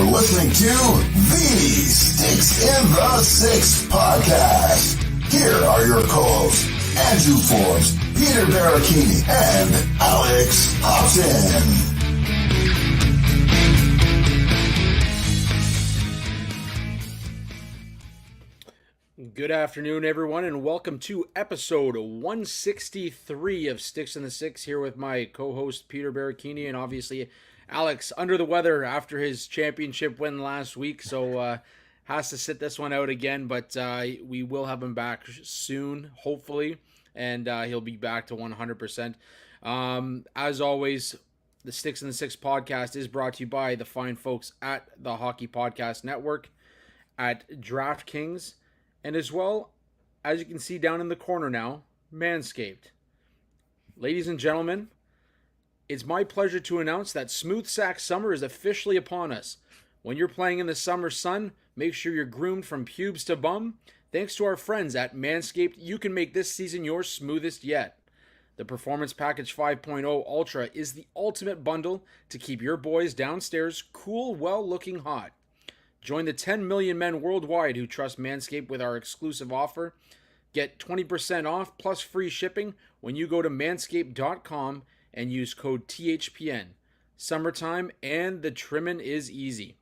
You're listening to the Sticks in the Six podcast. Here are your co-hosts, Andrew Forbes, Peter Barricchini, and Alex Hobson. Good afternoon, everyone, and welcome to episode 163 of Sticks in the Six, here with my co-host Peter Barricchini, and obviously Alex under the weather after his championship win last week, so has to sit this one out again, but we will have him back soon, hopefully, and he'll be back to 100%. As always, the Sticks in the Six podcast is brought to you by the fine folks at the Hockey Podcast Network, at DraftKings, and as well, as you can see down in the corner now, Manscaped. Ladies and gentlemen, it's my pleasure to announce that Smooth Sack Summer is officially upon us. When you're playing in the summer sun, make sure you're groomed from pubes to bum. Thanks to our friends at Manscaped, you can make this season your smoothest yet. The Performance Package 5.0 Ultra is the ultimate bundle to keep your boys downstairs cool while looking hot. Join the 10 million men worldwide who trust Manscaped with our exclusive offer. Get 20% off plus free shipping when you go to manscaped.com and use code THPN. Summertime and the trimming is easy.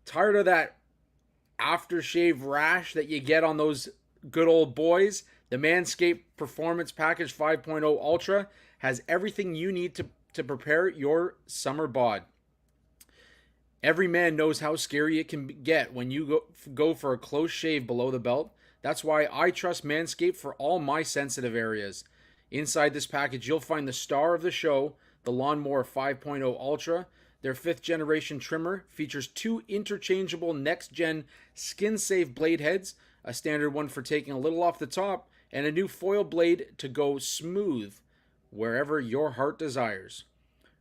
Tired of that aftershave rash that you get on those good old boys? The Manscaped Performance Package 5.0 Ultra has everything you need to prepare your summer bod. Every man knows how scary it can get when you go for a close shave below the belt. That's why I trust Manscaped for all my sensitive areas. Inside this package, you'll find the star of the show, the Lawnmower 5.0 Ultra. Their 5th generation trimmer features 2 interchangeable next-gen skin-safe blade heads, a standard one for taking a little off the top, and a new foil blade to go smooth wherever your heart desires.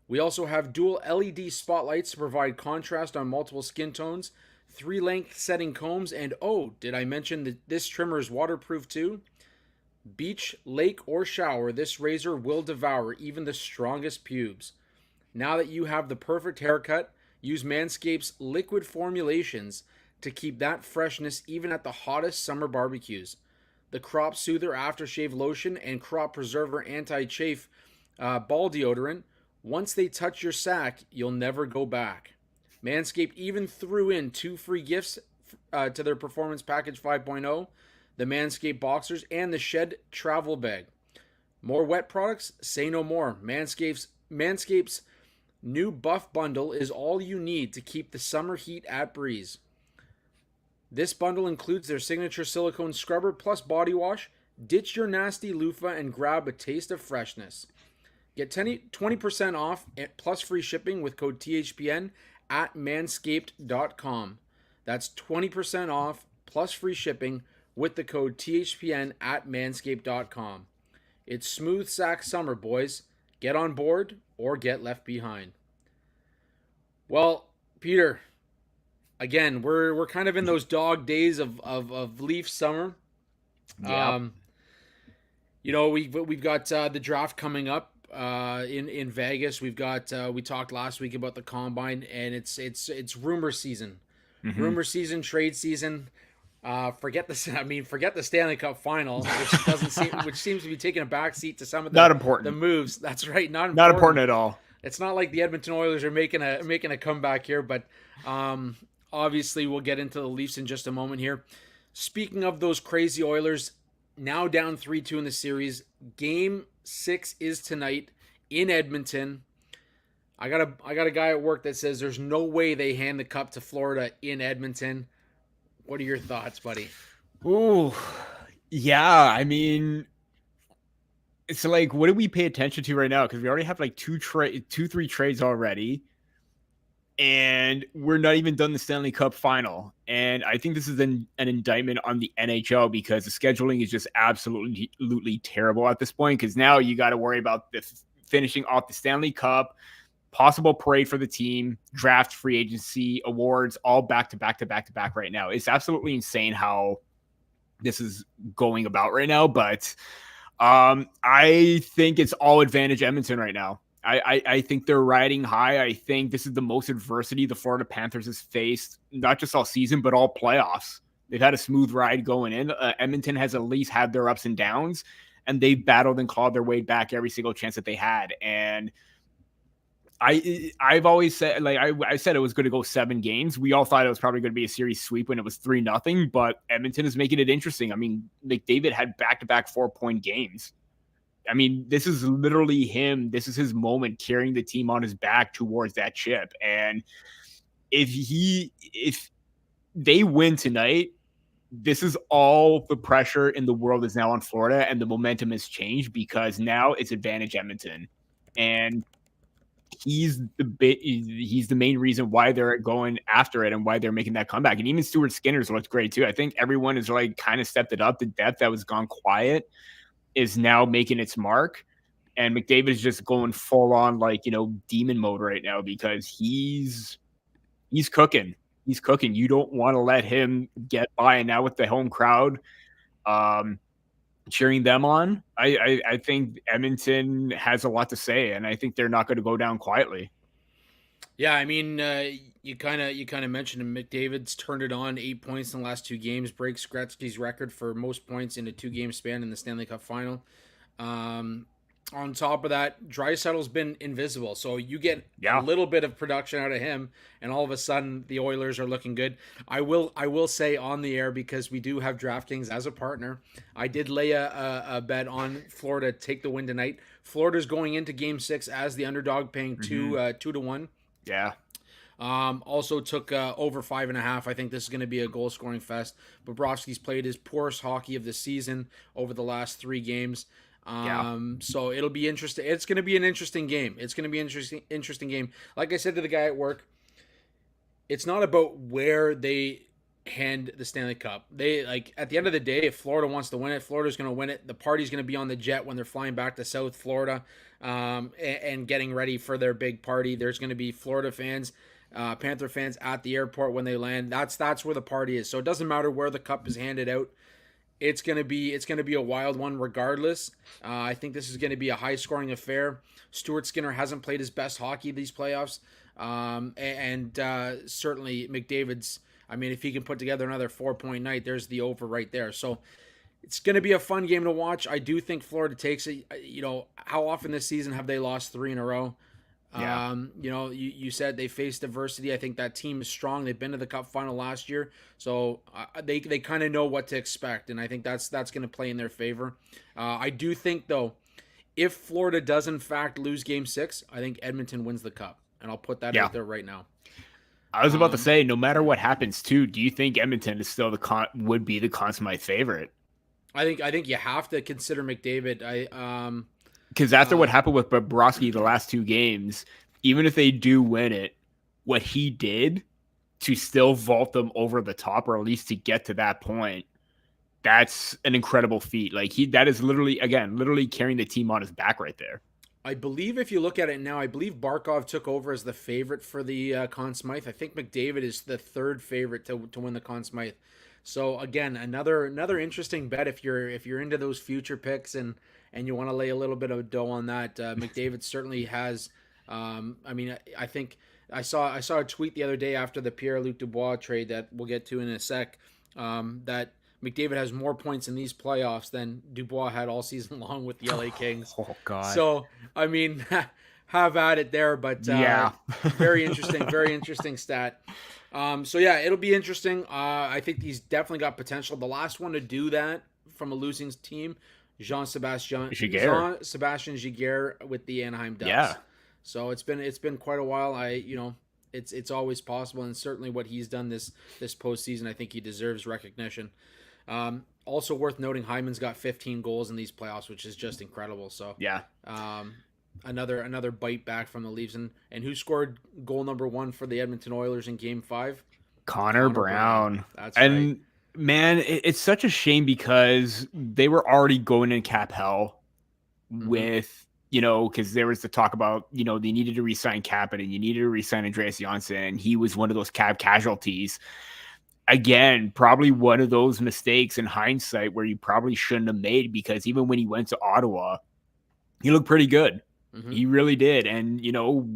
We also have dual LED spotlights to provide contrast on multiple skin tones, 3 length setting combs, and oh, did I mention that this trimmer is waterproof too? Beach, lake, or shower, this razor will devour even the strongest pubes. Now that you have the perfect haircut, use Manscaped's liquid formulations to keep that freshness even at the hottest summer barbecues. The Crop Soother Aftershave Lotion and Crop Preserver Anti-Chafe Ball Deodorant, once they touch your sack, you'll never go back. Manscaped even threw in 2 free gifts to their Performance Package 5.0, the Manscaped Boxers, and the Shed Travel Bag. More wet products? Say no more. Manscaped's new Buff Bundle is all you need to keep the summer heat at breeze. This bundle includes their signature silicone scrubber plus body wash. Ditch your nasty loofah and grab a taste of freshness. Get 20% off plus free shipping with code THPN at manscaped.com. That's 20% off plus free shipping with the code THPN at manscaped.com. It's Smooth Sack Summer, boys. Get on board or get left behind. Well, Peter, again, we're kind of in those dog days of Leaf summer. Yep. We've got the draft coming up in Vegas. We've got we talked last week about the combine, and it's rumor season. Mm-hmm. Rumor season, trade season. Forget the Stanley Cup final, which seems to be taking a backseat to some of the moves. That's right, not important at all. It's not like the Edmonton Oilers are making a comeback here, but obviously we'll get into the Leafs in just a moment here. Speaking of those crazy Oilers, now down 3-2 in the series. Game 6 is tonight in Edmonton. I got a guy at work that says there's no way they hand the cup to Florida in Edmonton. What are your thoughts, buddy? Ooh, yeah. I mean, it's like, what do we pay attention to right now? Because we already have like 3 trades already, and we're not even done the Stanley Cup final. And I think this is an indictment on the NHL, because the scheduling is just absolutely terrible at this point. Because now you got to worry about finishing off the Stanley Cup, possible parade for the team, draft, free agency, awards, all back to back right now. It's absolutely insane how this is going about right now. But I think it's all advantage Edmonton right now. I think they're riding high. I think this is the most adversity the Florida Panthers has faced, not just all season, but all playoffs. They've had a smooth ride going in. Edmonton has at least had their ups and downs, and they've battled and clawed their way back every single chance that they had. And I've always said, like, I said it was going to go 7 games. We all thought it was probably going to be a series sweep when it was 3-0, but Edmonton is making it interesting. I mean, McDavid had back-to-back 4-point games. I mean, this is literally him. This is his moment, carrying the team on his back towards that chip. And if they win tonight, this is all the pressure in the world is now on Florida, and the momentum has changed because now it's advantage Edmonton. And he's the main reason why they're going after it and why they're making that comeback. And even Stuart Skinner's looked great too. I think everyone has like kind of stepped it up. The depth that was gone quiet is now making its mark. And McDavid is just going full on, like, demon mode right now because he's cooking. He's cooking. You don't want to let him get by. And now with the home crowd cheering them on, I think Edmonton has a lot to say, and I think they're not going to go down quietly. Yeah, I mean, you kind of mentioned him. McDavid's turned it on, 8 points in the last 2 games, breaks Gretzky's record for most points in a 2-game span in the Stanley Cup final. On top of that, Draisaitl's been invisible, so you get a little bit of production out of him, and all of a sudden the Oilers are looking good. I will say on the air, because we do have DraftKings as a partner, I did lay a bet on Florida to take the win tonight. Florida's going into Game 6 as the underdog, paying 2-1. Yeah. Also took over 5.5. I think this is going to be a goal scoring fest. Bobrovsky's played his poorest hockey of the season over the last 3 games. So it'll be interesting. It's going to be an interesting game. It's going to be an interesting game. Like I said to the guy at work, it's not about where they hand the Stanley Cup. They, like, at the end of the day, if Florida wants to win it, Florida's going to win it. The party's going to be on the jet when they're flying back to South Florida and getting ready for their big party. There's going to be Florida fans, Panther fans at the airport when they land. That's where the party is. So it doesn't matter where the cup is handed out. It's gonna be a wild one regardless. I think this is gonna be a high scoring affair. Stuart Skinner hasn't played his best hockey these playoffs, and certainly McDavid's. I mean, if he can put together another 4-point night, there's the over right there. So it's gonna be a fun game to watch. I do think Florida takes it. How often this season have they lost 3 in a row? Yeah. You said they faced adversity. I think that team is strong. They've been to the Cup final last year, so they kind of know what to expect, and I think that's going to play in their favor. I do think, though, if Florida does in fact lose Game 6, I think Edmonton wins the Cup, and I'll put that out there right now. I was about to say, no matter what happens, too, do you think Edmonton is still would be the Conn Smythe favorite? I think you have to consider McDavid. Because after what happened with Bobrovsky the last 2 games, even if they do win it, what he did to still vault them over the top, or at least to get to that point, that's an incredible feat. Like, that is literally carrying the team on his back right there. I believe if you look at it now, I believe Barkov took over as the favorite for the Conn Smythe. I think McDavid is the 3rd favorite to win the Conn Smythe. So again, another interesting bet if you're into those future picks and you want to lay a little bit of dough on that. McDavid certainly has. I think I saw a tweet the other day after the Pierre-Luc Dubois trade that we'll get to in a sec, that McDavid has more points in these playoffs than Dubois had all season long with the LA Kings. Oh God! So I mean, have at it there, but very interesting stat. So yeah, it'll be interesting. I think he's definitely got potential. The last one to do that from a losing team, Jean-Sebastien Giguère with the Anaheim Ducks. Yeah. So it's been quite a while. It's always possible, and certainly what he's done this postseason, I think he deserves recognition. Also worth noting, Hyman's got 15 goals in these playoffs, which is just incredible. So yeah. Another bite back from the Leafs, and who scored goal number 1 for the Edmonton Oilers in Game 5? Connor Brown. That's right. Man, it's such a shame because they were already going in cap hell with, because there was the talk about, they needed to re-sign Kapanen and you needed to re-sign Andreas Janssen, and he was one of those cap casualties. Again, probably one of those mistakes in hindsight where you probably shouldn't have made, because even when he went to Ottawa, he looked pretty good. Mm-hmm. He really did. And,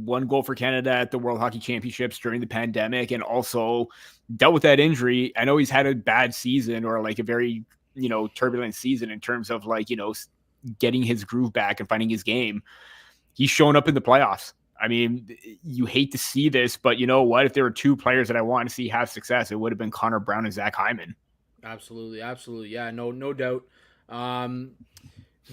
one goal for Canada at the World Hockey Championships during the pandemic, and also dealt with that injury. I know he's had a bad season, or like a very, turbulent season in terms of like, getting his groove back and finding his game. He's shown up in the playoffs. I mean, you hate to see this, but you know what? If there were two players that I want to see have success, it would have been Connor Brown and Zach Hyman. Absolutely, absolutely. Yeah, no doubt.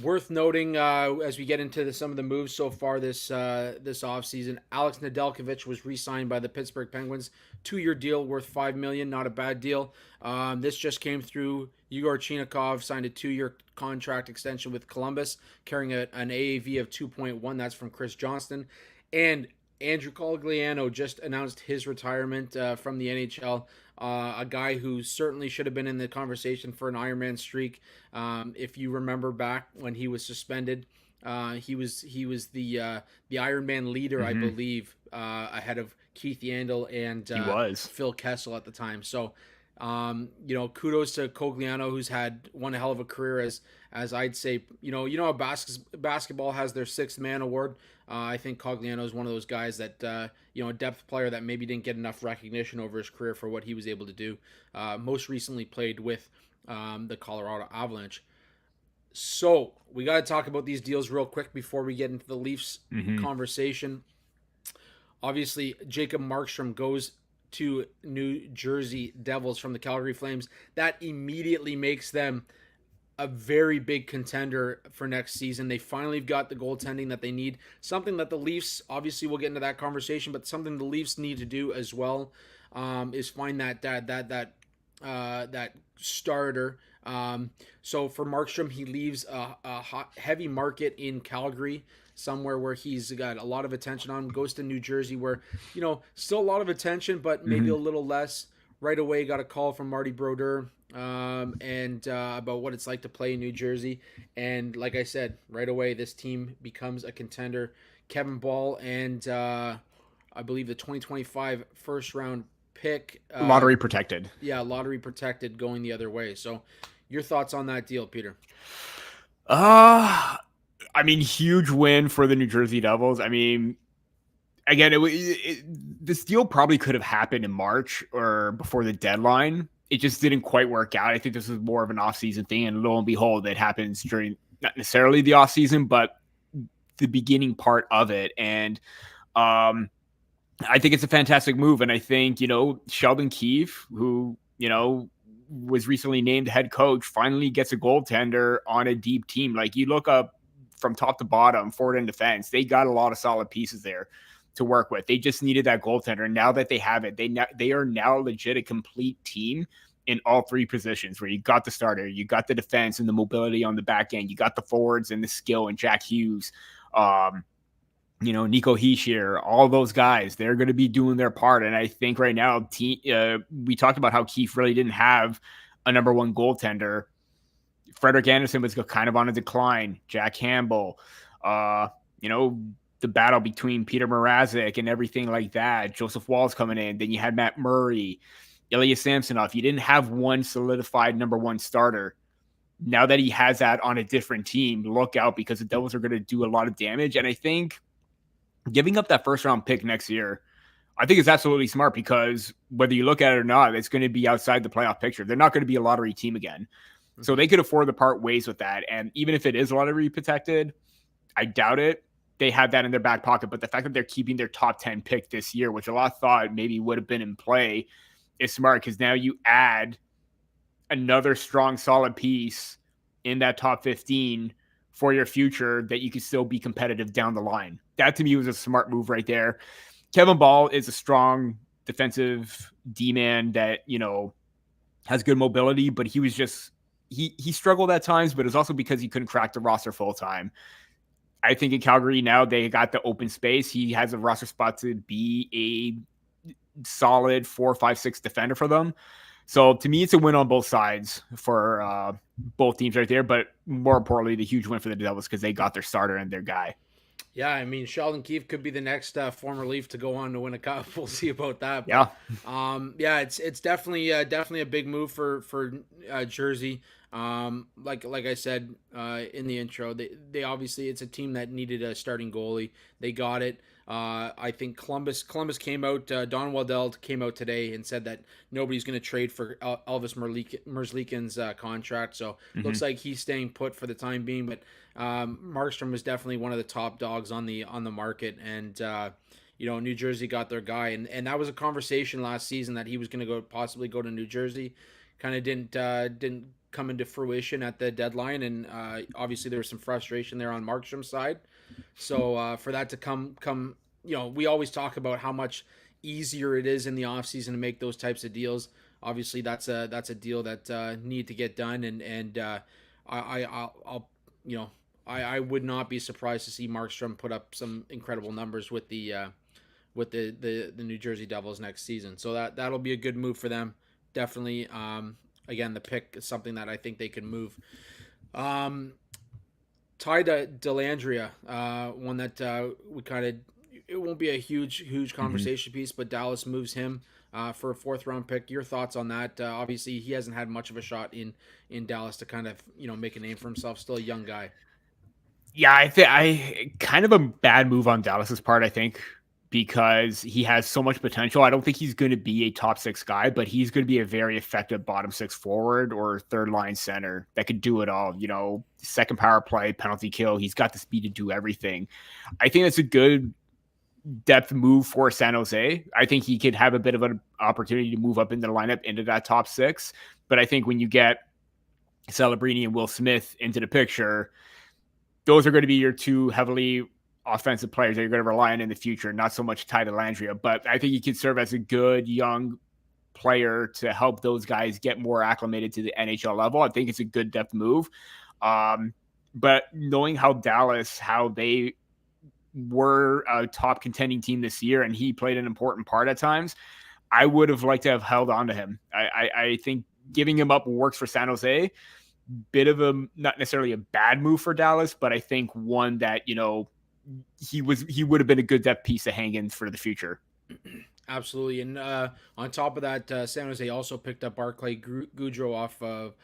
Worth noting as we get into some of the moves so far this offseason, Alex Nedeljkovic was re-signed by the Pittsburgh Penguins, 2-year deal worth $5 million. Not a bad deal. This just came through. Igor Chinakhov signed a 2-year contract extension with Columbus, carrying an AAV of 2.1. That's from Chris Johnston, and Andrew Cogliano just announced his retirement from the NHL. A guy who certainly should have been in the conversation for an Ironman streak. If you remember back when he was suspended, he was the Ironman leader, I believe, ahead of Keith Yandel and He was. Phil Kessel at the time. So, kudos to Cogliano, who's had one hell of a career as I'd say, how basketball has their sixth man award. I think Cogliano is one of those guys that, a depth player that maybe didn't get enough recognition over his career for what he was able to do. Most recently played with the Colorado Avalanche. So we got to talk about these deals real quick before we get into the Leafs conversation. Obviously, Jacob Markstrom goes to New Jersey Devils from the Calgary Flames. That immediately makes them a very big contender for next season. They finally got the goaltending that they need. Something that the Leafs, obviously we'll get into that conversation, but something the Leafs need to do as well is find that starter. So for Markstrom, he leaves a heavy market in Calgary, somewhere where he's got a lot of attention on. Goes to New Jersey, where still a lot of attention, but maybe a little less. Right away, got a call from Marty Brodeur and about what it's like to play in New Jersey. And like I said, right away, this team becomes a contender. Kevin Ball and I believe the 2025 first round pick. Lottery protected. Yeah, lottery protected, going the other way. So your thoughts on that deal, Peter? I mean, huge win for the New Jersey Devils. I mean, again, this deal probably could have happened in March or before the deadline. It just didn't quite work out. I think this was more of an offseason thing, and lo and behold, it happens during not necessarily the offseason, but the beginning part of it. And I think it's a fantastic move. And I think, Sheldon Keefe, who, was recently named head coach, finally gets a goaltender on a deep team. Like, you look up from top to bottom, forward and defense, they got a lot of solid pieces there to work with. They just needed that goaltender. And now that they have it, they are now legit a complete team in all three positions, where you got the starter, you got the defense and the mobility on the back end, you got the forwards and the skill and Jack Hughes, Nico Hischier, all those guys, they're going to be doing their part. And I think right now, we talked about how Keefe really didn't have a number one goaltender. Frederik Andersen was kind of on a decline. Jack Campbell, the battle between Peter Mrazek and everything like that. Joseph Wall's coming in. Then you had Matt Murray, Ilya Samsonov. You didn't have one solidified number one starter. Now that he has that on a different team, look out, because the Devils are going to do a lot of damage. And I think giving up that first round pick next year, I think it's absolutely smart, because whether you look at it or not, it's going to be outside the playoff picture. They're not going to be a lottery team again. So they could afford to part ways with that. And even if it is lottery protected, I doubt it. They have that in their back pocket. But the fact that they're keeping their top 10 pick this year, which a lot thought maybe would have been in play, is smart, because now you add another strong, solid piece in that top 15 for your future that you can still be competitive down the line. That to me was a smart move right there. Kevin Ball is a strong defensive D-man that, has good mobility, but he was just, he struggled at times, but it was also because he couldn't crack the roster full time. I think in Calgary now they got the open space. He has a roster spot to be a solid 4, 5, 6 defender for them. So to me, it's a win on both sides for both teams right there. But more importantly, the huge win for the Devils, because they got their starter and their guy. Yeah, I mean, Sheldon Keefe could be the next former Leaf to go on to win a cup. We'll see about that. But, yeah. It's definitely a big move for Jersey. Like I said in the intro, they obviously, it's a team that needed a starting goalie. They got it. I think Columbus came out. Don Waddell came out today and said that nobody's going to trade for Elvis Merzlikin's contract. So looks like he's staying put for the time being. But Markstrom was definitely one of the top dogs on the market, and New Jersey got their guy, and that was a conversation last season that he was going to possibly go to New Jersey. Kind of didn't come into fruition at the deadline, and obviously there was some frustration there on Markstrom's side. So for that to come, we always talk about how much easier it is in the offseason to make those types of deals. Obviously, that's a deal that need to get done, and I would not be surprised to see Markstrom put up some incredible numbers with the New Jersey Devils next season. So that'll be a good move for them, definitely. Again, the pick is something that I think they can move. Ty Dellandrea, one that we kind of, it won't be a huge conversation piece, but Dallas moves him for a 4th round pick. Your thoughts on that? Obviously, he hasn't had much of a shot in Dallas to kind of make a name for himself. Still a young guy. Yeah, I kind of a bad move on Dallas's part, I think, because he has so much potential. I don't think he's going to be a top 6 guy, but he's going to be a very effective bottom 6 forward or 3rd line center that could do it all. Second power play, penalty kill. He's got the speed to do everything. I think that's a good depth move for San Jose. I think he could have a bit of an opportunity to move up into the lineup into that top 6. But I think when you get Celebrini and Will Smith into the picture, those are going to be your 2 heavily offensive players that you're going to rely on in the future, not so much Ty Dellandrea. But I think he can serve as a good young player to help those guys get more acclimated to the NHL level. I think it's a good depth move. But knowing how they were a top contending team this year, and he played an important part at times, I would have liked to have held on to him. I think giving him up works for San Jose. Bit of a, not necessarily a bad move for Dallas, but I think one that, he would have been a good depth piece to hang in for the future. Absolutely. And on top of that, San Jose also picked up Barclay Goodrow off of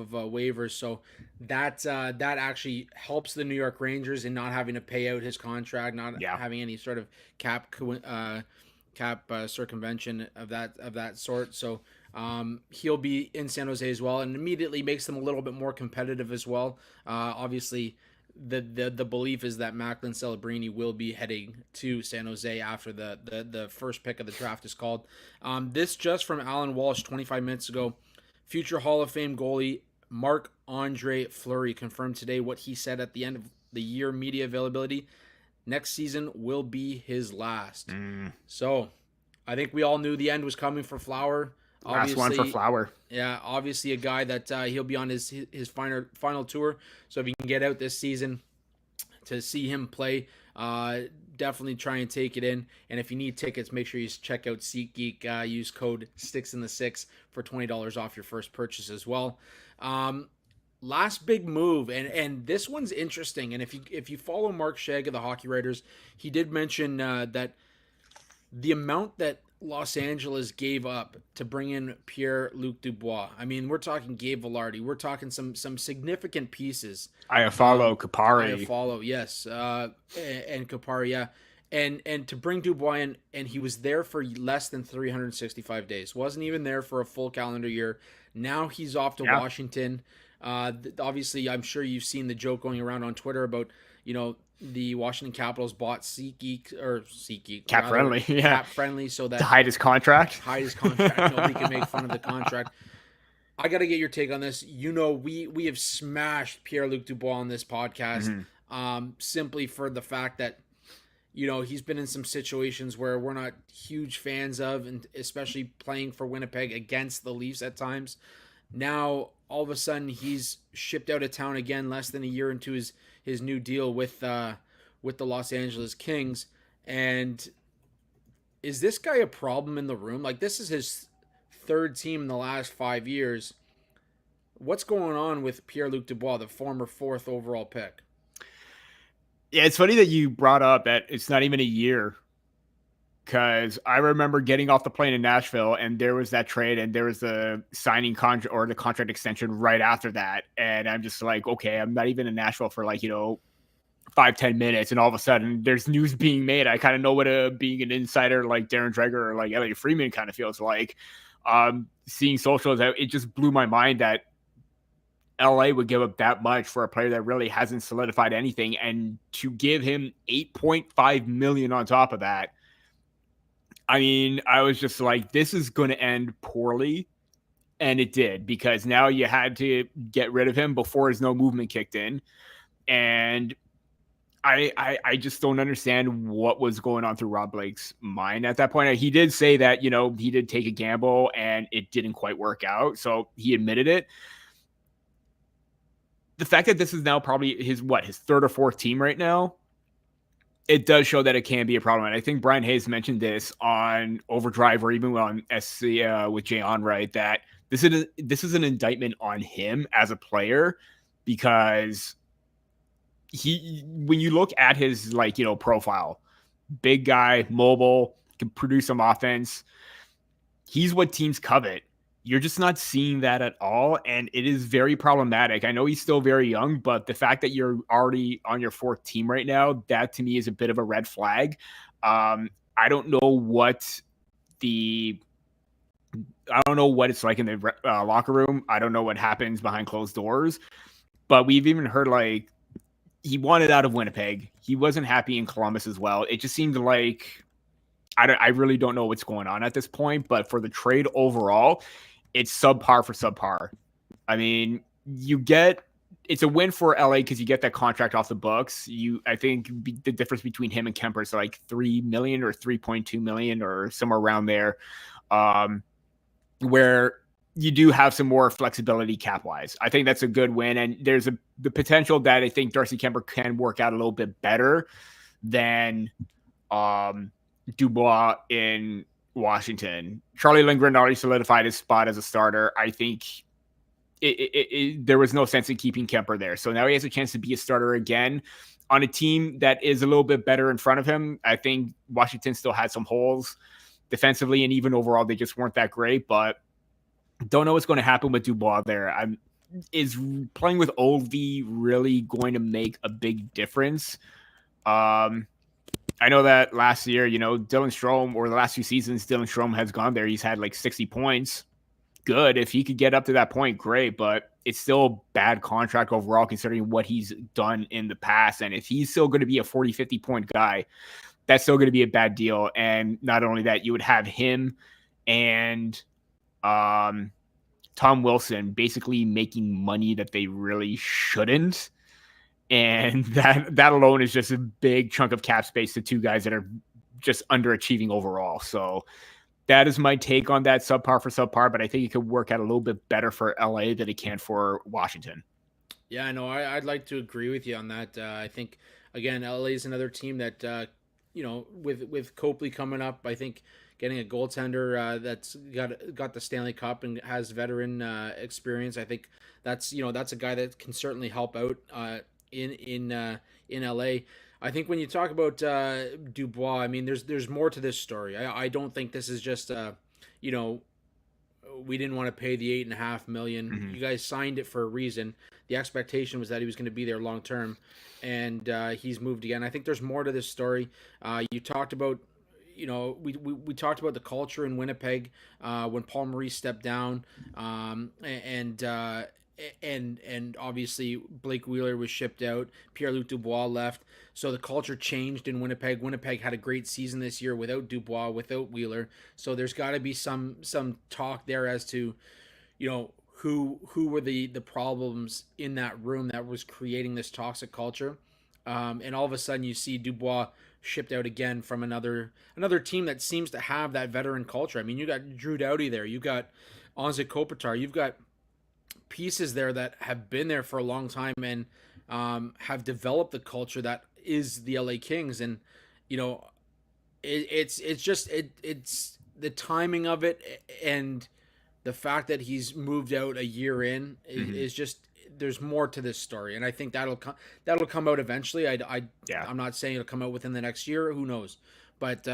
waivers, so that actually helps the New York Rangers in not having to pay out his contract, not having any sort of cap circumvention of that sort. So he'll be in San Jose as well, and immediately makes them a little bit more competitive as well. Obviously, the belief is that Macklin Celebrini will be heading to San Jose after the first pick of the draft is called. This just from Alan Walsh 25 minutes ago. Future Hall of Fame goalie Marc-Andre Fleury confirmed today what he said at the end of the year media availability. Next season will be his last. So I think we all knew the end was coming for Flower. Last one for Flower. Yeah, obviously a guy that he'll be on his final tour. So if you can get out this season to see him play, definitely try and take it in. And if you need tickets, make sure you check out SeatGeek. Use code STICKSINTHE6 for $20 off your first purchase as well. Last big move, and this one's interesting. And if you follow Mark Shegg of the Hockey Writers, he did mention that the amount that Los Angeles gave up to bring in Pierre-Luc Dubois. I mean, we're talking Gabe Vilardi. We're talking some significant pieces. Iafallo, Kupari. Iafallo, yes. And Kupari, yeah. And to bring Dubois in, and he was there for less than 365 days. Wasn't even there for a full calendar year. Now he's off to Washington. Obviously, I'm sure you've seen the joke going around on Twitter about, the Washington Capitals bought SeatGeek Cap Friendly, so that to hide his contract. Nobody can make fun of the contract. I got to get your take on this. We have smashed Pierre-Luc Dubois on this podcast, simply for the fact that he's been in some situations where we're not huge fans of, and especially playing for Winnipeg against the Leafs at times. Now all of a sudden he's shipped out of town again, less than a year into his new deal with the Los Angeles Kings. And is this guy a problem in the room? Like, this is his 3rd team in the last 5 years. What's going on with Pierre-Luc Dubois, the former 4th overall pick? Yeah, it's funny that you brought up that it's not even a year, because I remember getting off the plane in Nashville, and there was that trade, and there was the signing contract or the contract extension right after that, and I'm just like, okay, I'm not even in Nashville for 5-10 minutes, and all of a sudden there's news being made. I kind of know what being an insider like Darren Dreger or like Elliot Freeman kind of feels like. Seeing socials, it just blew my mind that LA would give up that much for a player that really hasn't solidified anything, and to give him $8.5 million on top of that. I mean, I was just like, this is going to end poorly. And it did, because now you had to get rid of him before his no movement kicked in. And I just don't understand what was going on through Rob Blake's mind at that point. He did say that, he did take a gamble and it didn't quite work out. So he admitted it. The fact that this is now probably his third or fourth team right now, it does show that it can be a problem. And I think Brian Hayes mentioned this on Overdrive or even on SC with Jay Onright, that this is an indictment on him as a player, because when you look at his profile, big guy, mobile, can produce some offense. He's what teams covet. You're just not seeing that at all, and it is very problematic. I know he's still very young, but the fact that you're already on your fourth team right now, that to me is a bit of a red flag. I don't know what it's like in the locker room. I don't know what happens behind closed doors, but we've even heard he wanted out of Winnipeg. He wasn't happy in Columbus as well. It just seemed like I really don't know what's going on at this point, but for the trade overall, it's subpar for subpar. I mean, it's a win for LA because you get that contract off the books. I think the difference between him and Kemper is like $3 million or $3.2 million or somewhere around there, where you do have some more flexibility cap wise. I think that's a good win. And there's the potential that I think Darcy Kemper can work out a little bit better than Dubois in Washington. Charlie Lindgren already solidified his spot as a starter. I think there was no sense in keeping Kemper there. So now he has a chance to be a starter again on a team that is a little bit better in front of him. I think Washington still had some holes defensively, and even overall, they just weren't that great, but don't know what's going to happen with Dubois there. Is playing with Ovi really going to make a big difference? I know that last year, Dylan Strome, or the last few seasons, Dylan Strome has gone there. He's had 60 points. Good. If he could get up to that point, great. But it's still a bad contract overall, considering what he's done in the past. And if he's still going to be a 40, 50 point guy, that's still going to be a bad deal. And not only that, you would have him and Tom Wilson basically making money that they really shouldn't. And that alone is just a big chunk of cap space to two guys that are just underachieving overall. So that is my take on that, subpar for subpar, but I think it could work out a little bit better for LA than it can for Washington. Yeah, I know. I'd like to agree with you on that. I think, again, LA is another team that, with Copley coming up, I think getting a goaltender that's got the Stanley Cup and has veteran experience, I think that's a guy that can certainly help out in LA. I think when you talk about Dubois, I mean, there's more to this story. I don't think this is just we didn't want to pay the $8.5 million. Mm-hmm. You guys signed it for a reason. The expectation was that he was going to be there long term, and he's moved again. I think there's more to this story. You talked about, we talked about the culture in Winnipeg when Paul Maurice stepped down, and obviously Blake Wheeler was shipped out. Pierre-Luc Dubois left. So the culture changed in Winnipeg. Winnipeg had a great season this year without Dubois, without Wheeler. So there's got to be some talk there as to, who were the problems in that room that was creating this toxic culture. And all of a sudden you see Dubois shipped out again from another team that seems to have that veteran culture. I mean, you got Drew Doughty there. You got Anze Kopitar. You've got pieces there that have been there for a long time and have developed the culture that is the LA Kings. And it's the timing of it and the fact that he's moved out a year in is just, there's more to this story, and I think that'll come out eventually. I'm not saying it'll come out within the next year. Who knows? But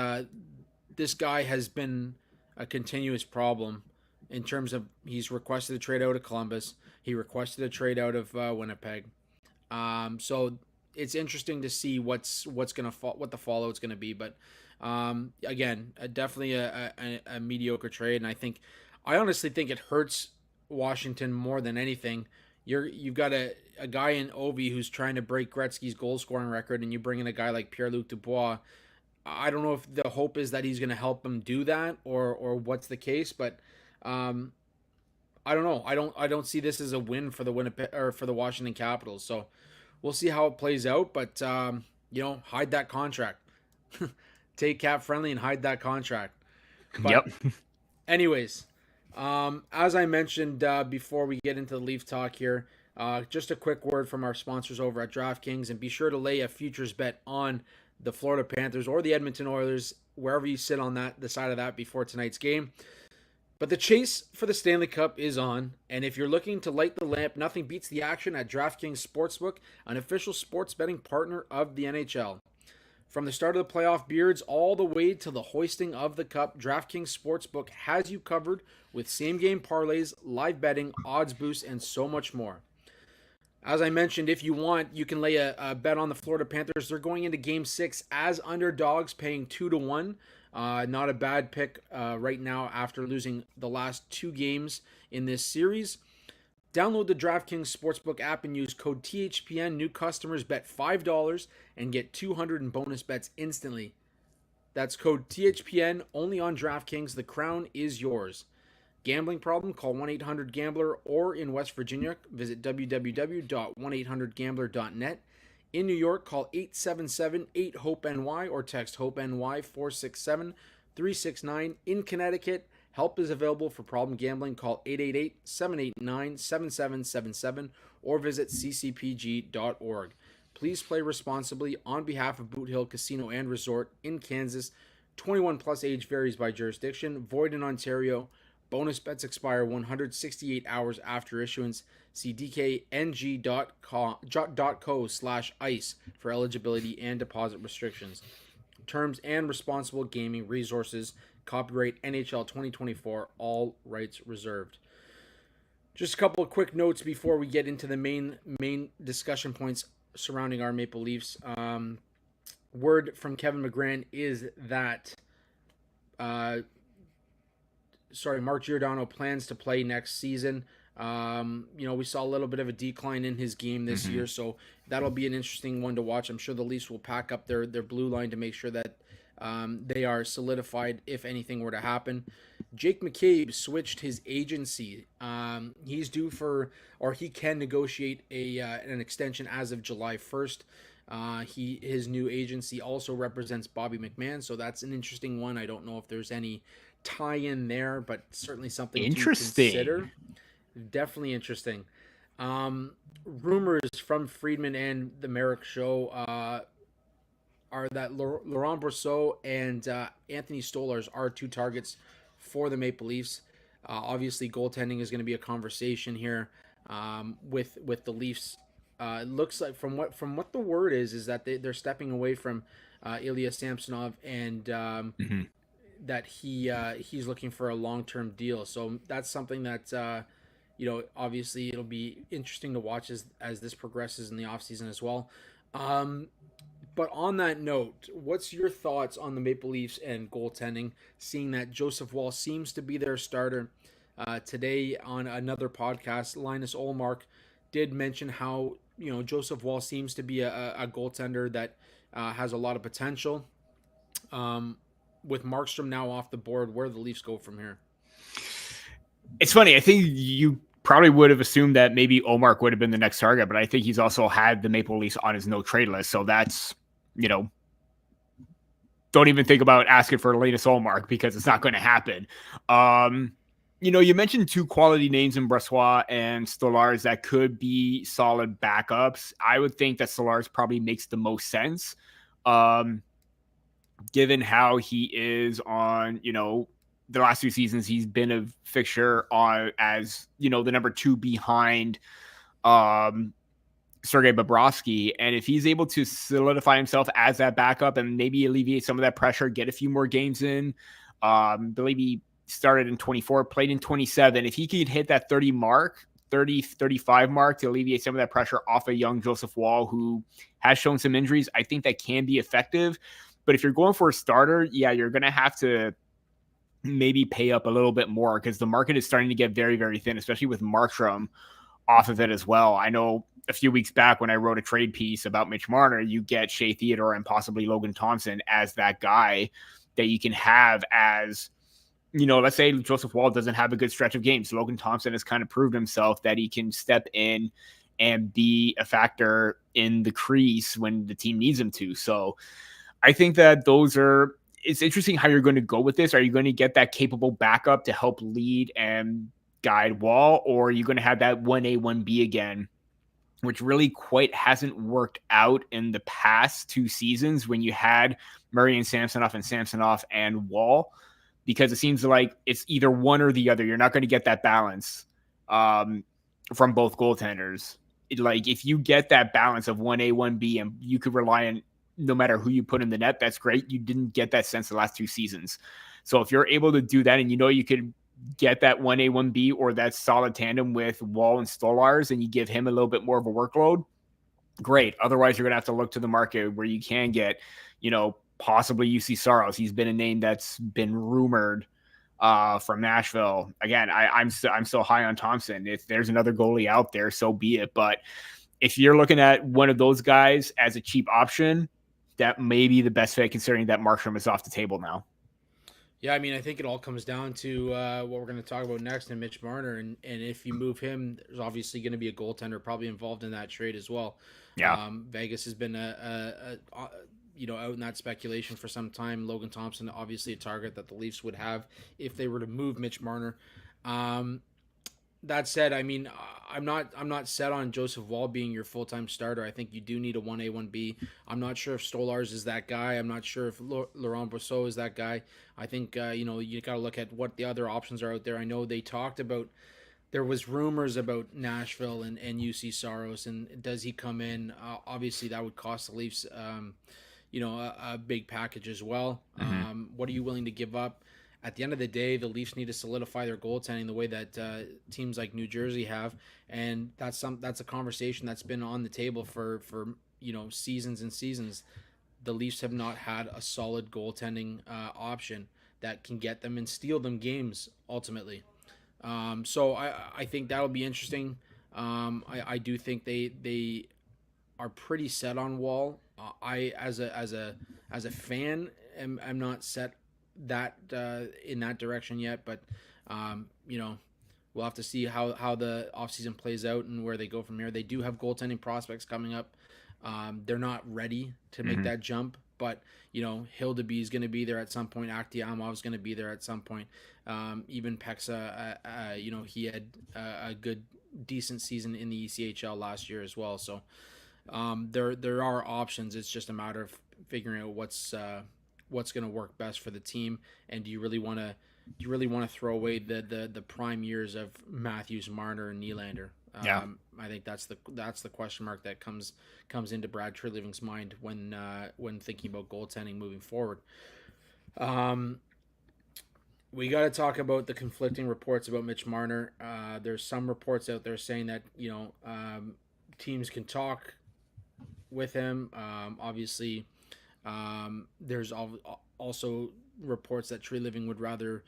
this guy has been a continuous problem in terms of he's requested a trade out of Columbus. He requested a trade out of Winnipeg. So it's interesting to see what the fallout's gonna be. But again, definitely a mediocre trade, and I honestly think it hurts Washington more than anything. You've got a guy in Ovi who's trying to break Gretzky's goal scoring record, and you bring in a guy like Pierre-Luc Dubois. I don't know if the hope is that he's going to help him do that, or what's the case, but I don't know. I don't see this as a win for the Winnipeg or for the Washington Capitals. So we'll see how it plays out. But hide that contract. Take cap friendly and hide that contract. But Yep. anyways, as I mentioned before we get into the Leaf talk here, just a quick word from our sponsors over at DraftKings, and be sure to lay a futures bet on the Florida Panthers or the Edmonton Oilers, wherever you sit on the side of that before tonight's game. But the chase for the Stanley Cup is on, and if you're looking to light the lamp, nothing beats the action at DraftKings Sportsbook, an official sports betting partner of the NHL. From the start of the playoff beards all the way to the hoisting of the cup, DraftKings Sportsbook has you covered with same-game parlays, live betting, odds boosts, and so much more. As I mentioned, if you want, you can lay a bet on the Florida Panthers. They're going into Game 6 as underdogs, paying 2-1. Not a bad pick right now after losing the last 2 games in this series. Download the DraftKings Sportsbook app and use code THPN. New customers bet $5 and get $200 in bonus bets instantly. That's code THPN only on DraftKings. The crown is yours. Gambling problem? Call 1-800-GAMBLER, or in West Virginia, visit www.1800gambler.net. In New York, call 877-8-HOPE-NY or text HOPE-NY 467-369. In Connecticut, help is available for problem gambling. Call 888-789-7777 or visit ccpg.org. Please play responsibly on behalf of Boot Hill Casino and Resort in Kansas. 21 plus, age varies by jurisdiction. Void in Ontario. Bonus bets expire 168 hours after issuance. See dkng.co/ice for eligibility and deposit restrictions. Terms and responsible gaming resources. Copyright NHL 2024. All rights reserved. Just a couple of quick notes before we get into the main discussion points surrounding our Maple Leafs. Word from Kevin McGran is that Mark Giordano plans to play next season. We saw a little bit of a decline in his game this year, so that'll be an interesting one to watch. I'm sure the Leafs will pack up their blue line to make sure that they are solidified if anything were to happen. Jake McCabe switched his agency. He's due for, or he can negotiate an extension as of July 1st. His new agency also represents Bobby McMahon, so that's an interesting one. I don't know if there's any tie-in there, but certainly something to consider. Definitely interesting. Rumors from Friedman and the Merrick Show are that Laurent Brosseau and Anthony Stolarz are 2 targets for the Maple Leafs. Obviously, goaltending is going to be a conversation here with the Leafs. It looks like from what the word is that they're stepping away from Ilya Samsonov, and that he's looking for a long-term deal. So that's something that obviously it'll be interesting to watch as this progresses in the offseason as well. But on that note, what's your thoughts on the Maple Leafs and goaltending, seeing that Joseph Woll seems to be their starter? Today on another podcast, Linus Ullmark did mention how Joseph Woll seems to be a goaltender that has a lot of potential. With Markstrom now off the board, where do the Leafs go from here? It's funny. I think you probably would have assumed that maybe Ullmark would have been the next target, but I think he's also had the Maple Leafs on his no-trade list. So that's, don't even think about asking for Linus Ullmark because it's not going to happen. You mentioned 2 quality names in Brosseau and Stolarz that could be solid backups. I would think that Stolarz probably makes the most sense. Given how he is on, the last 2 seasons, he's been a fixture on as, the number 2 behind Sergei Bobrovsky. And if he's able to solidify himself as that backup and maybe alleviate some of that pressure, get a few more games in, believe he started in 24, played in 27. If he could hit that 35 mark to alleviate some of that pressure off a young Joseph Woll, who has shown some injuries, I think that can be effective. But if you're going for a starter, yeah, you're going to have to maybe pay up a little bit more because the market is starting to get very, very thin, especially with Markstrom off of it as well. I know a few weeks back when I wrote a trade piece about Mitch Marner, you get Shea Theodore and possibly Logan Thompson as that guy that you can have as, let's say Joseph Woll doesn't have a good stretch of games. Logan Thompson has kind of proved himself that he can step in and be a factor in the crease when the team needs him to. So I think that it's interesting how you're going to go with this. Are you going to get that capable backup to help lead and guide Woll, or are you going to have that 1A, 1B again, which really quite hasn't worked out in the past 2 seasons when you had Murray and Samsonov and Woll, because it seems like it's either one or the other. You're not going to get that balance from both goaltenders. If you get that balance of 1A, 1B, and you could rely on no matter who you put in the net, that's great. You didn't get that since the last 2 seasons. So if you're able to do that and you could get that 1A, 1B or that solid tandem with Woll and Stolarz and you give him a little bit more of a workload, great. Otherwise, you're going to have to look to the market where you can get, possibly UC Saros. He's been a name that's been rumored from Nashville. Again, I'm so high on Thompson. If there's another goalie out there, so be it. But if you're looking at one of those guys as a cheap option, that may be the best fit considering that Markstrom is off the table now. Yeah, I mean, I think it all comes down to what we're going to talk about next in Mitch Marner. And if you move him, there's obviously going to be a goaltender probably involved in that trade as well. Yeah. Vegas has been out in that speculation for some time. Logan Thompson, obviously a target that the Leafs would have if they were to move Mitch Marner. That said, I mean, I'm not set on Joseph Woll being your full-time starter. I think you do need a 1A, 1B. I'm not sure if Stolarz is that guy. I'm not sure if Laurent Brosseau is that guy. I think, you got to look at what the other options are out there. I know they talked about, there was rumors about Nashville and UC Saros, and does he come in? Obviously, that would cost the Leafs, a big package as well. Mm-hmm. What are you willing to give up? At the end of the day, the Leafs need to solidify their goaltending the way that teams like New Jersey have, and that's a conversation that's been on the table for seasons and seasons. The Leafs have not had a solid goaltending option that can get them and steal them games ultimately. So I think that'll be interesting. I do think they are pretty set on Woll. I as a fan am not set that in that direction yet, but we'll have to see how the offseason plays out and where they go from here. They do have goaltending prospects coming up. They're not ready to make that jump, but Hildeby is going to be there at some point. Akhtiamov is going to be there at some point. Even Peksa, he had a good decent season in the ECHL last year as well. So there are options. It's just a matter of figuring out what's going to work best for the team, and do you really want to throw away the prime years of Matthews, Marner, and Nylander? I think that's the question mark that comes into Brad Treliving's mind when thinking about goaltending moving forward. We got to talk about the conflicting reports about Mitch Marner. There's some reports out there saying that teams can talk with him. Obviously. There's also reports that Treliving would rather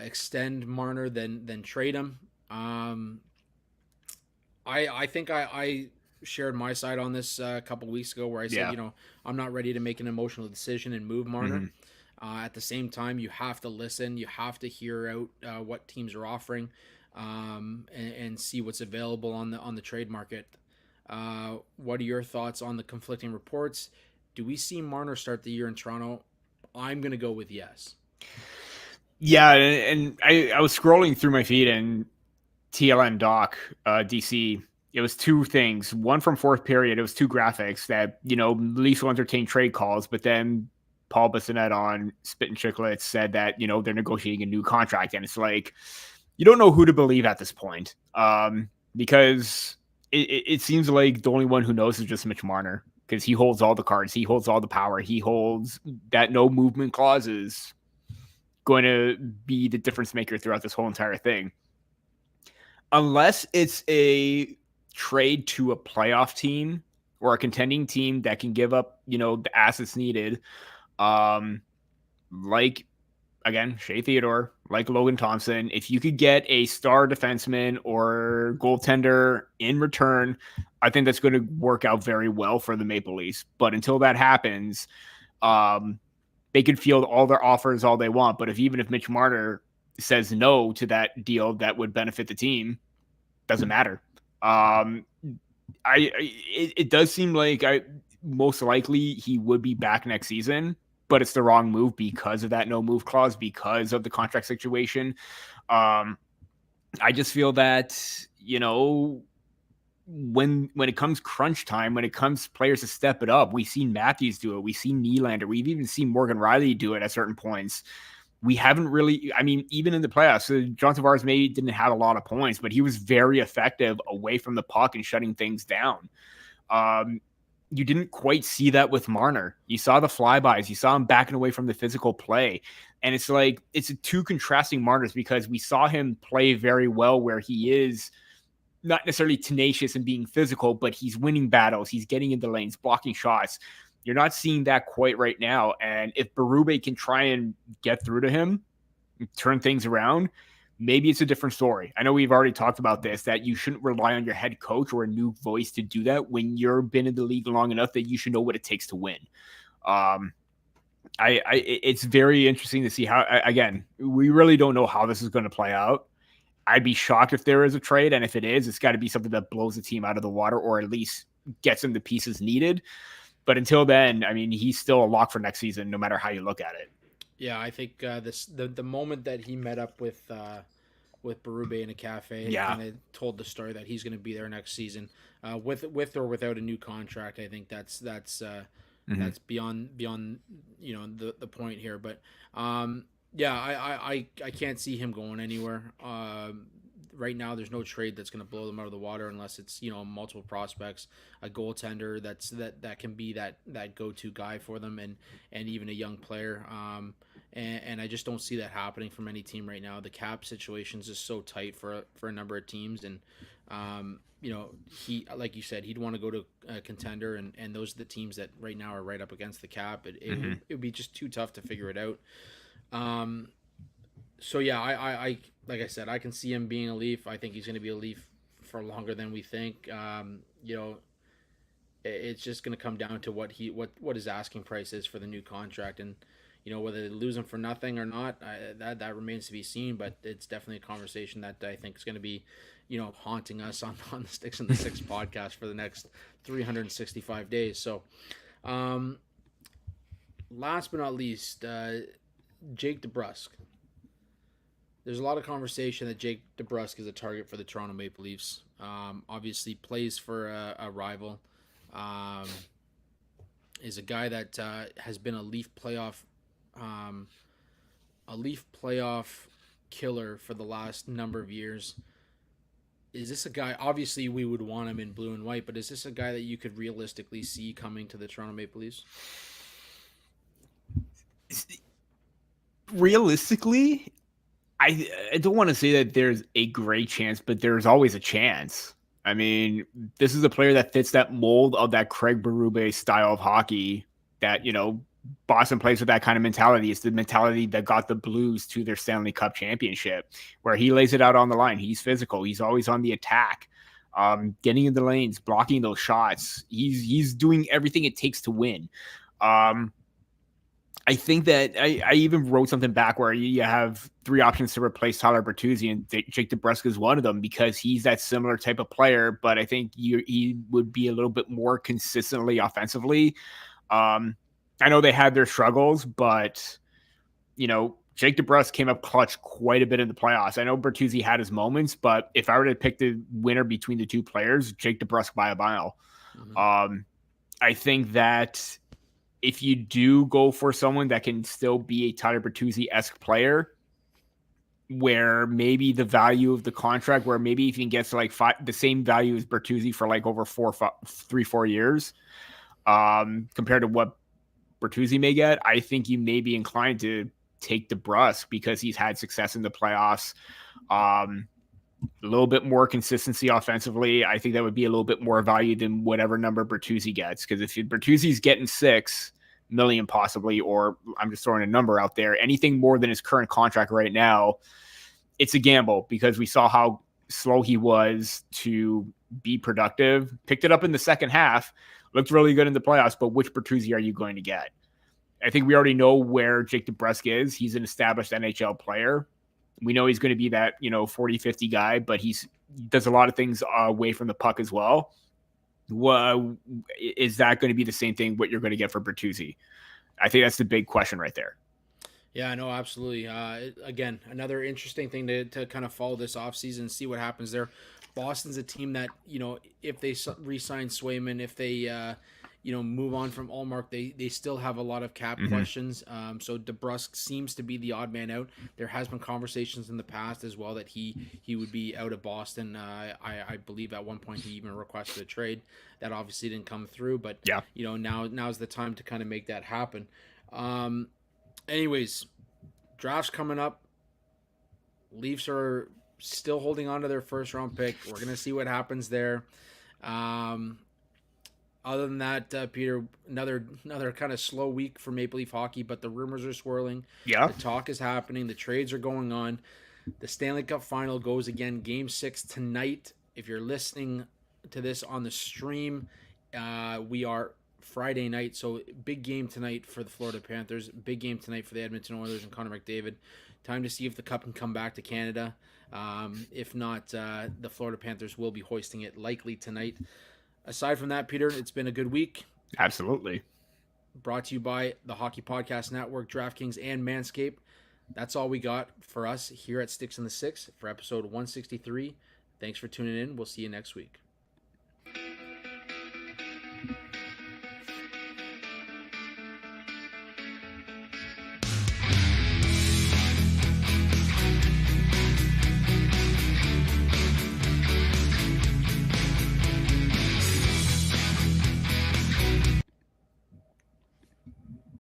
extend Marner than trade him. I think I shared my side on this a couple weeks ago where I said, I'm not ready to make an emotional decision and move Marner. At the same time, you have to listen. You have to hear out what teams are offering and see what's available on the trade market. What are your thoughts on the conflicting reports? Do we see Marner start the year in Toronto? I'm going to go with yes. Yeah, and I was scrolling through my feed and TLN Doc, DC, it was 2 things. One from fourth period, it was 2 graphics that, Leafs will entertain trade calls, but then Paul Bissonnette on Spit and Chicklets said that, they're negotiating a new contract. And it's like, you don't know who to believe at this point. Because it seems like the only one who knows is just Mitch Marner, because he holds all the cards. He holds all the power. He holds that no movement clause is going to be the difference maker throughout this whole entire thing. Unless it's a trade to a playoff team or a contending team that can give up, the assets needed, like, again, Shea Theodore, like Logan Thompson. If you could get a star defenseman or goaltender in return, I think that's going to work out very well for the Maple Leafs. But until that happens, they could field all their offers all they want. But even if Mitch Marner says no to that deal that would benefit the team, doesn't matter. It does seem like most likely he would be back next season, but it's the wrong move because of that no move clause, because of the contract situation. I just feel that, when it comes crunch time, when it comes players to step it up, we've seen Matthews do it. We've seen Nylander. We've even seen Morgan Riley do it at certain points. We haven't really, even in the playoffs, so John Tavares maybe didn't have a lot of points, but he was very effective away from the puck and shutting things down. You didn't quite see that with Marner. You saw the flybys. You saw him backing away from the physical play. And it's like, it's two contrasting Marners, because we saw him play very well where he is not necessarily tenacious and being physical, but he's winning battles. He's getting into lanes, blocking shots. You're not seeing that quite right now. And if Berube can try and get through to him, turn things around, maybe it's a different story. I know we've already talked about this, that you shouldn't rely on your head coach or a new voice to do that when you've been in the league long enough that you should know what it takes to win. It's very interesting to see how, again, we really don't know how this is going to play out. I'd be shocked if there is a trade. And if it is, it's got to be something that blows the team out of the water, or at least gets him the pieces needed. But until then, he's still a lock for next season, no matter how you look at it. Yeah, I think the moment that he met up with Berube in a cafe, kind of told the story that he's going to be there next season, with or without a new contract. I think that's beyond the point here. But I can't see him going anywhere. Right now, there's no trade that's going to blow them out of the water unless it's multiple prospects, a goaltender that can be that go-to guy for them, and even a young player. And I just don't see that happening from any team right now. The cap situation is just so tight for a number of teams, and he, like you said, he'd want to go to a contender, and those are the teams that right now are right up against the cap. It would be just too tough to figure it out. So yeah, I like I said, I can see him being a Leaf. I think he's going to be a Leaf for longer than we think. It's just going to come down to what his asking price is for the new contract, and whether they lose him for nothing or not, that remains to be seen. But it's definitely a conversation that I think is going to be, haunting us on the Sticks and the Six podcast for the next 365 days. So, last but not least, Jake DeBrusk. There's a lot of conversation that Jake DeBrusk is a target for the Toronto Maple Leafs. Obviously plays for a rival. Is a guy that has been a Leaf playoff killer for the last number of years. Is this a guy, obviously we would want him in blue and white, but is this a guy that you could realistically see coming to the Toronto Maple Leafs? Realistically, I don't want to say that there's a great chance, but there's always a chance. This is a player that fits that mold of that Craig Berube style of hockey that, Boston plays with that kind of mentality. It's the mentality that got the Blues to their Stanley Cup championship, where he lays it out on the line. He's physical. He's always on the attack, getting in the lanes, blocking those shots. He's doing everything it takes to win. I think that I even wrote something back where you have three options to replace Tyler Bertuzzi, and Jake DeBrusk is one of them, because he's that similar type of player, but I think he would be a little bit more consistently offensively. I know they had their struggles, but, Jake DeBrusk came up clutch quite a bit in the playoffs. I know Bertuzzi had his moments, but if I were to pick the winner between the two players, Jake DeBrusk by a mile. Mm-hmm. I think that if you do go for someone that can still be a Tyler Bertuzzi-esque player, where maybe the value of the contract, where maybe if he gets to like the same value as Bertuzzi for like over 4 years, compared to what Bertuzzi may get, I think you may be inclined to take DeBrusk because he's had success in the playoffs. A little bit more consistency offensively. I think that would be a little bit more value than whatever number Bertuzzi gets. Because if Bertuzzi's getting $6 million possibly, or I'm just throwing a number out there, anything more than his current contract right now, it's a gamble because we saw how slow he was to be productive. Picked it up in the second half, looked really good in the playoffs, but which Bertuzzi are you going to get? I think we already know where Jake DeBrusk is. He's an established NHL player. We know he's going to be that, 40, 50 guy, but he does a lot of things away from the puck as well. Is that going to be the same thing what you're going to get for Bertuzzi? I think that's the big question right there. Yeah, no, absolutely. Again, another interesting thing to kind of follow this offseason and see what happens there. Boston's a team that, if they re-sign Swayman, if they, move on from Allmark, they still have a lot of cap questions. So DeBrusk seems to be the odd man out. There has been conversations in the past as well that he would be out of Boston. I believe at one point he even requested a trade. That obviously didn't come through, but yeah, now's the time to kind of make that happen. Anyways, draft's coming up. Leafs are still holding on to their first round pick. We're going to see what happens there. Other than that, Peter, another kind of slow week for Maple Leaf hockey, but the rumors are swirling. Yeah. The talk is happening. The trades are going on. The Stanley Cup final goes again, Game 6 tonight. If you're listening to this on the stream, we are Friday night, so big game tonight for the Florida Panthers. Big game tonight for the Edmonton Oilers and Connor McDavid. Time to see if the Cup can come back to Canada. If not, the Florida Panthers will be hoisting it likely tonight. Aside from that, Peter, it's been a good week. Absolutely. Brought to you by the Hockey Podcast Network, DraftKings, and Manscaped. That's all we got for us here at Sticks in the Six for episode 163. Thanks for tuning in. We'll see you next week.